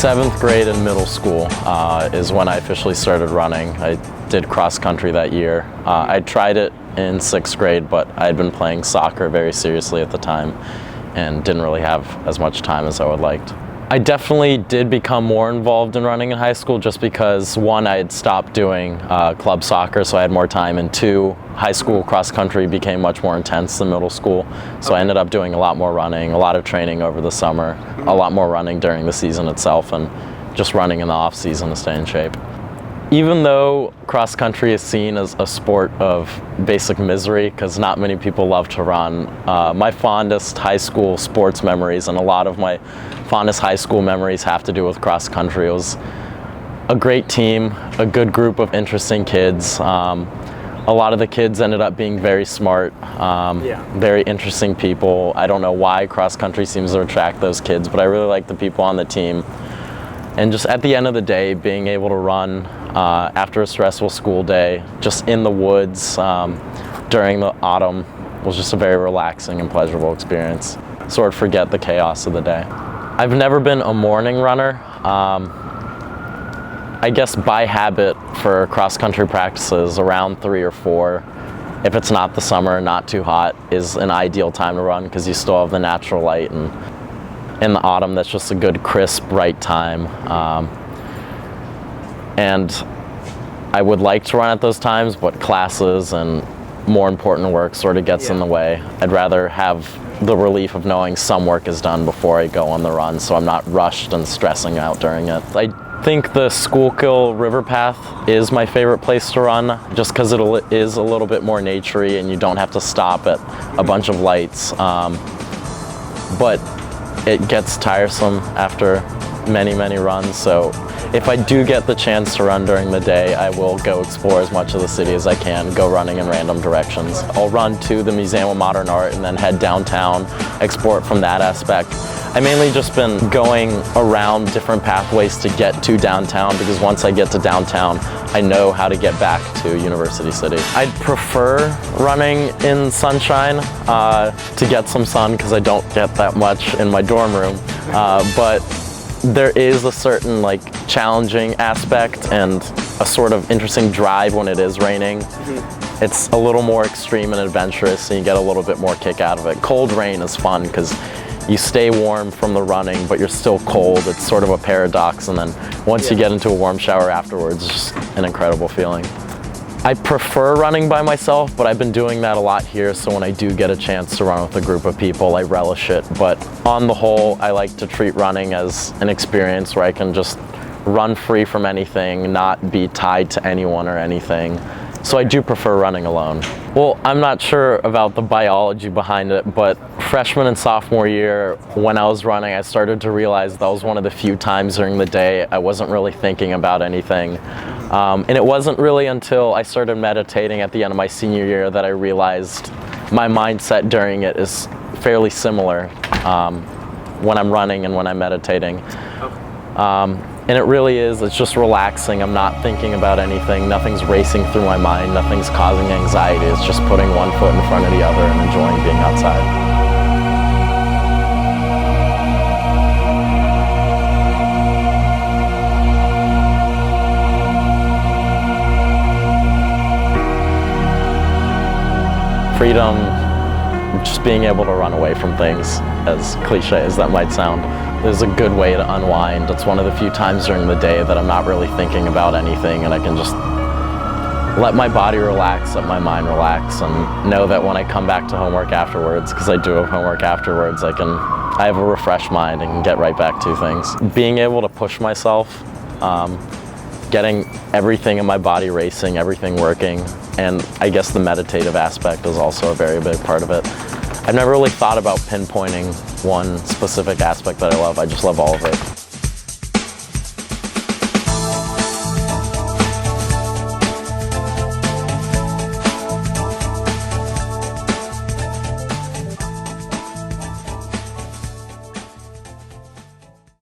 7th grade and middle school is when I officially started running. I did cross country that year. I tried it in 6th grade, but I had been playing soccer very seriously at the time and didn't really have as much time as I would liked. I definitely did become more involved in running in high school just because, one, I had stopped doing club soccer, so I had more time, and two, high school cross country became much more intense than middle school, so I ended up doing a lot more running, a lot of training over the summer, a lot more running during the season itself, and just running in the off season to stay in shape. Even though cross country is seen as a sport of basic misery, because not many people love to run, my fondest high school sports memories, and a lot of my fondest high school memories, have to do with cross country. It was a great team, a good group of interesting kids. A lot of the kids ended up being very smart, very interesting people. I don't know why cross country seems to attract those kids, but I really like the people on the team. And just at the end of the day, being able to run after a stressful school day, just in the woods during the autumn, was just a very relaxing and pleasurable experience. Sort of forget the chaos of the day. I've never been a morning runner. I guess by habit for cross-country practices, around 3 or 4, if it's not the summer, not too hot, is an ideal time to run because you still have the natural light, and in the autumn, that's just a good, crisp, right time. And I would like to run at those times, but classes and more important work sort of gets in the way. I'd rather have the relief of knowing some work is done before I go on the run, so I'm not rushed and stressing out during it. I think the Schuylkill River Path is my favorite place to run, just because it is a little bit more naturey and you don't have to stop at a bunch of lights. But it gets tiresome after many, many runs, so if I do get the chance to run during the day, I will go explore as much of the city as I can, go running in random directions. I'll run to the Museum of Modern Art and then head downtown, explore it from that aspect. I mainly just been going around different pathways to get to downtown, because once I get to downtown, I know how to get back to University City. I'd prefer running in sunshine to get some sun, because I don't get that much in my dorm room, but there is a certain challenging aspect and a sort of interesting drive when it is raining. It's a little more extreme and adventurous, and you get a little bit more kick out of it. Cold rain is fun because you stay warm from the running, but you're still cold. It's sort of a paradox, and then once you get into a warm shower afterwards, it's just an incredible feeling. I prefer running by myself, but I've been doing that a lot here, so when I do get a chance to run with a group of people, I relish it. But on the whole, I like to treat running as an experience where I can just run free from anything, not be tied to anyone or anything. So I do prefer running alone. Well, I'm not sure about the biology behind it, but freshman and sophomore year, when I was running, I started to realize that was one of the few times during the day I wasn't really thinking about anything. And it wasn't really until I started meditating at the end of my senior year that I realized my mindset during it is fairly similar when I'm running and when I'm meditating. And it really is, it's just relaxing. I'm not thinking about anything. Nothing's racing through my mind. Nothing's causing anxiety. It's just putting one foot in front of the other and enjoying being outside. Freedom, just being able to run away from things, as cliche as that might sound, is a good way to unwind. It's one of the few times during the day that I'm not really thinking about anything, and I can just let my body relax, let my mind relax, and know that when I come back to homework afterwards, because I do have homework afterwards, I have a refreshed mind and can get right back to things. Being able to push myself, getting everything in my body racing, everything working, and I guess the meditative aspect is also a very big part of it. I've never really thought about pinpointing one specific aspect that I love. I just love all of it.